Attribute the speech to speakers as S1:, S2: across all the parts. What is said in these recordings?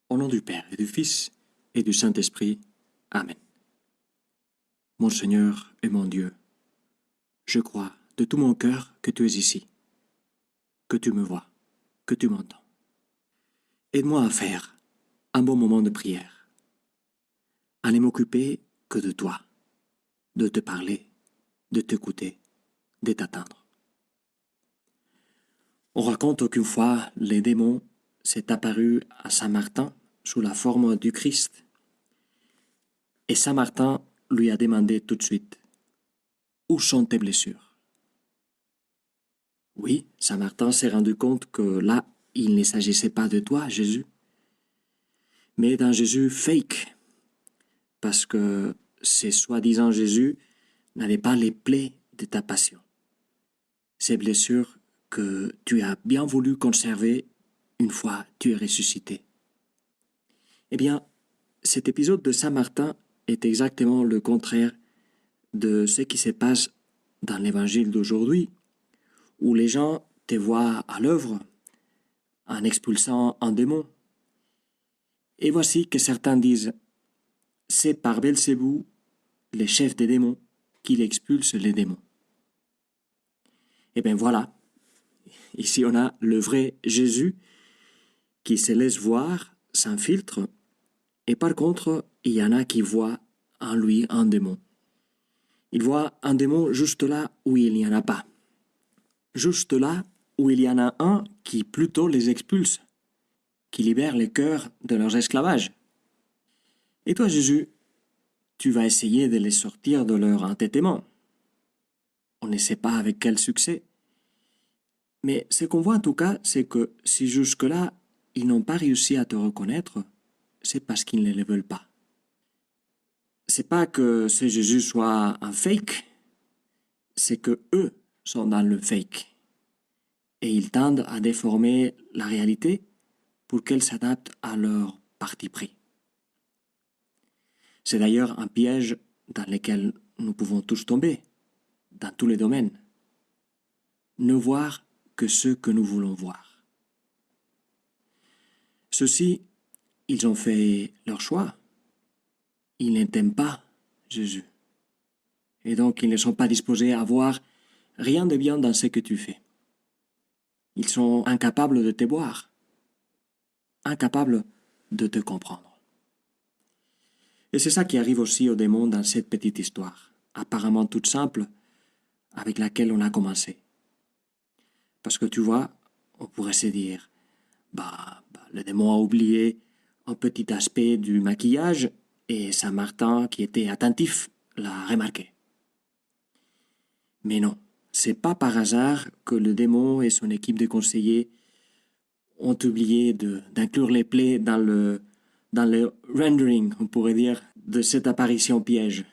S1: Au nom du Père et du Fils et du Saint-Esprit. Amen. Mon Seigneur et mon Dieu, je crois de tout mon cœur que tu es ici, que tu me vois, que tu m'entends. Aide-moi à faire un bon moment de prière, à ne m'occuper que de toi, de te parler, de t'écouter, de t'attendre. On raconte qu'une fois, les démons s'est apparu à Saint Martin sous la forme du Christ. Et Saint Martin lui a demandé tout de suite, « Où sont tes blessures ?» Oui, Saint Martin s'est rendu compte que là, il ne s'agissait pas de toi, Jésus, mais d'un Jésus fake, parce que ces soi-disant Jésus n'avait pas les plaies de ta passion. Ces blessures que tu as bien voulu conserver une fois tu es ressuscité. Eh bien, cet épisode de Saint Martin est exactement le contraire de ce qui se passe dans l'évangile d'aujourd'hui, où les gens te voient à l'œuvre en expulsant un démon. Et voici que certains disent, c'est par Belzébuth, le chef des démons, qu'il expulse les démons. Et bien voilà, ici on a le vrai Jésus qui se laisse voir sans filtre, et par contre, il y en a qui voient en lui un démon. Ils voient un démon juste là où il n'y en a pas. Juste là où il y en a un qui plutôt les expulse, qui libère les cœurs de leurs esclavages. Et toi, Jésus, tu vas essayer de les sortir de leur entêtement. On ne sait pas avec quel succès. Mais ce qu'on voit en tout cas, c'est que si jusque-là, ils n'ont pas réussi à te reconnaître, c'est parce qu'ils ne le veulent pas. C'est pas que ce Jésus soit un fake, c'est que eux sont dans le fake. Et ils tendent à déformer la réalité pour qu'elle s'adapte à leur parti pris. C'est d'ailleurs un piège dans lequel nous pouvons tous tomber, dans tous les domaines. Ne voir que ce que nous voulons voir. Ceux-ci, ils ont fait leur choix. Ils ne t'aiment pas, Jésus. Et donc, ils ne sont pas disposés à voir rien de bien dans ce que tu fais. Ils sont incapables de te voir, incapables de te comprendre. Et c'est ça qui arrive aussi aux démons dans cette petite histoire, apparemment toute simple, avec laquelle on a commencé. Parce que tu vois, on pourrait se dire, le démon a oublié un petit aspect du maquillage et Saint Martin, qui était attentif, l'a remarqué. Mais non, c'est pas par hasard que le démon et son équipe de conseillers ont oublié d'inclure les plaies dans le rendering, on pourrait dire, de cette apparition piège.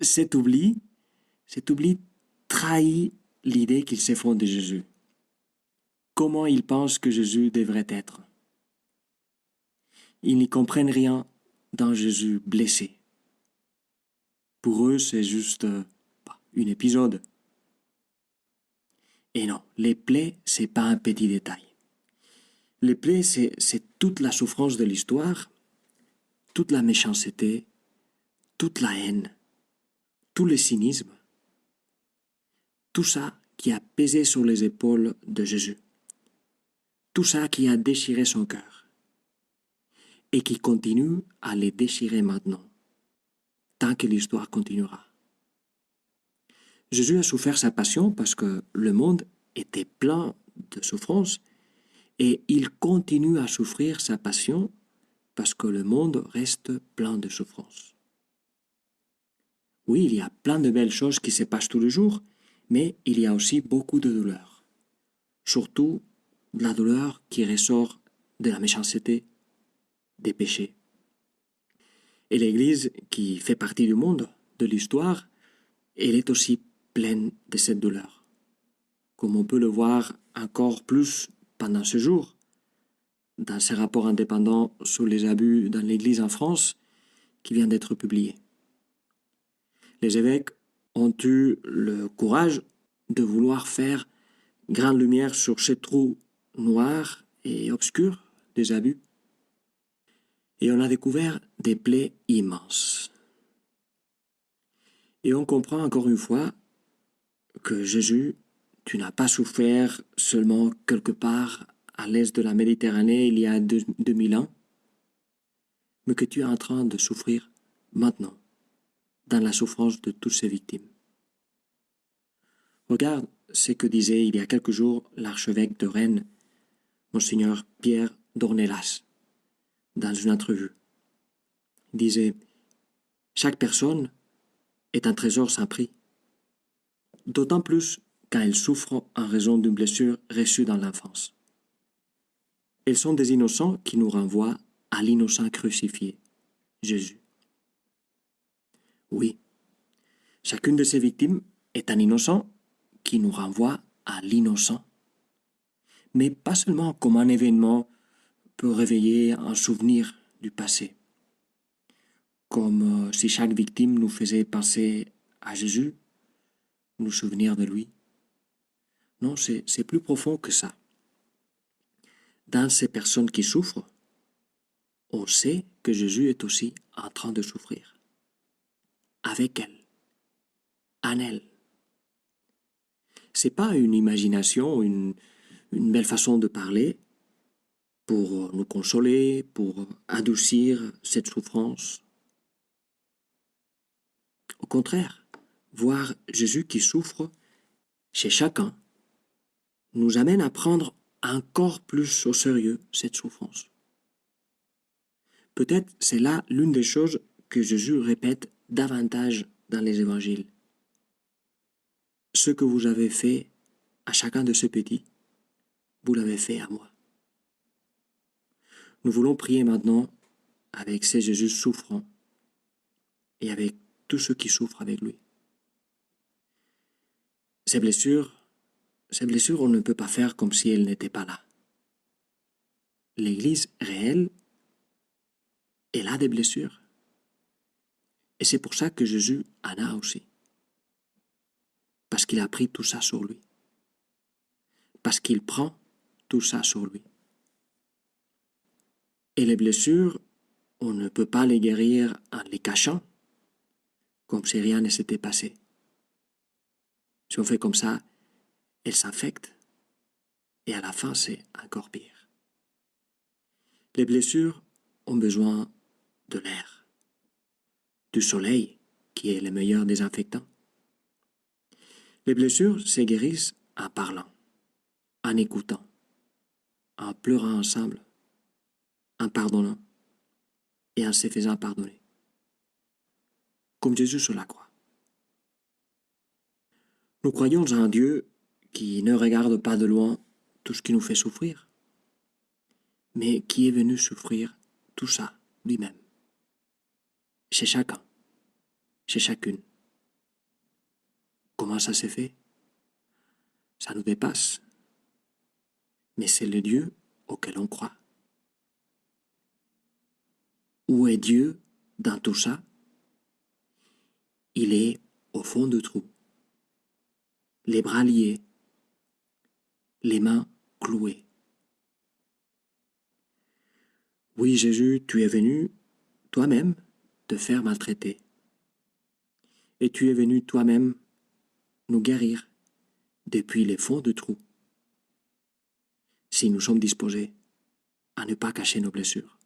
S1: Cet oubli trahit l'idée qu'ils se font de Jésus. Comment ils pensent que Jésus devrait être. Ils n'y comprennent rien dans Jésus blessé. Pour eux, c'est juste un épisode. Et non, les plaies, c'est pas un petit détail. Les plaies, c'est toute la souffrance de l'histoire, toute la méchanceté, toute la haine, tout le cynisme. Tout ça qui a pesé sur les épaules de Jésus. Tout ça qui a déchiré son cœur. Et qui continue à les déchirer maintenant, tant que l'histoire continuera. Jésus a souffert sa passion parce que le monde était plein de souffrance et il continue à souffrir sa passion parce que le monde reste plein de souffrance. Oui, il y a plein de belles choses qui se passent tous les jours, mais il y a aussi beaucoup de douleur. Surtout de la douleur qui ressort de la méchanceté, des péchés. Et l'Église, qui fait partie du monde, de l'histoire, elle est aussi pleine de cette douleur. Comme on peut le voir encore plus pendant ce jour, dans ce rapport indépendant sur les abus dans l'Église en France, qui vient d'être publié. Les évêques ont eu le courage de vouloir faire grande lumière sur ces trous noirs et obscurs des abus, Et on a découvert des plaies immenses. Et on comprend encore une fois que Jésus, tu n'as pas souffert seulement quelque part à l'est de la Méditerranée il y a 2000 ans, mais que tu es en train de souffrir maintenant, dans la souffrance de toutes ces victimes. Regarde ce que disait il y a quelques jours l'archevêque de Rennes, Monseigneur Pierre d'Ornelas, dans une entrevue. Il disait « Chaque personne est un trésor sans prix, d'autant plus quand elles souffrent en raison d'une blessure reçue dans l'enfance. Elles sont des innocents qui nous renvoient à l'innocent crucifié, Jésus. Oui, chacune de ces victimes est un innocent qui nous renvoie à l'innocent, mais pas seulement comme un événement peut réveiller un souvenir du passé, comme si chaque victime nous faisait penser à Jésus, nous souvenir de lui. Non, c'est plus profond que ça. Dans ces personnes qui souffrent, on sait que Jésus est aussi en train de souffrir. Avec elles, en elles. C'est pas une imagination, une belle façon de parler pour nous consoler, pour adoucir cette souffrance. Au contraire, voir Jésus qui souffre chez chacun nous amène à prendre encore plus au sérieux cette souffrance. Peut-être c'est là l'une des choses que Jésus répète davantage dans les évangiles. Ce que vous avez fait à chacun de ces petits, vous l'avez fait à moi. Nous voulons prier maintenant avec ces Jésus souffrants et avec tous ceux qui souffrent avec lui. Ces blessures, on ne peut pas faire comme si elles n'étaient pas là. L'Église réelle, elle a des blessures. Et c'est pour ça que Jésus en a aussi. Parce qu'il a pris tout ça sur lui. Parce qu'il prend tout ça sur lui. Et les blessures, on ne peut pas les guérir en les cachant, comme si rien ne s'était passé. Si on fait comme ça, elles s'infectent. Et à la fin, c'est encore pire. Les blessures ont besoin de l'air, du soleil, qui est le meilleur désinfectant. Les blessures se guérissent en parlant, en écoutant, en pleurant ensemble, en pardonnant et en se faisant pardonner. Comme Jésus sur la croix. Nous croyons en un Dieu qui ne regarde pas de loin tout ce qui nous fait souffrir, mais qui est venu souffrir tout ça lui-même. Chez chacun, chez chacune. Comment ça s'est fait? Ça nous dépasse. Mais c'est le Dieu auquel on croit. Où est Dieu dans tout ça? Il est au fond du trou, les bras liés, les mains clouées. Oui, Jésus, tu es venu toi-même te faire maltraiter. Et tu es venu toi-même nous guérir depuis les fonds du trou, si nous sommes disposés à ne pas cacher nos blessures.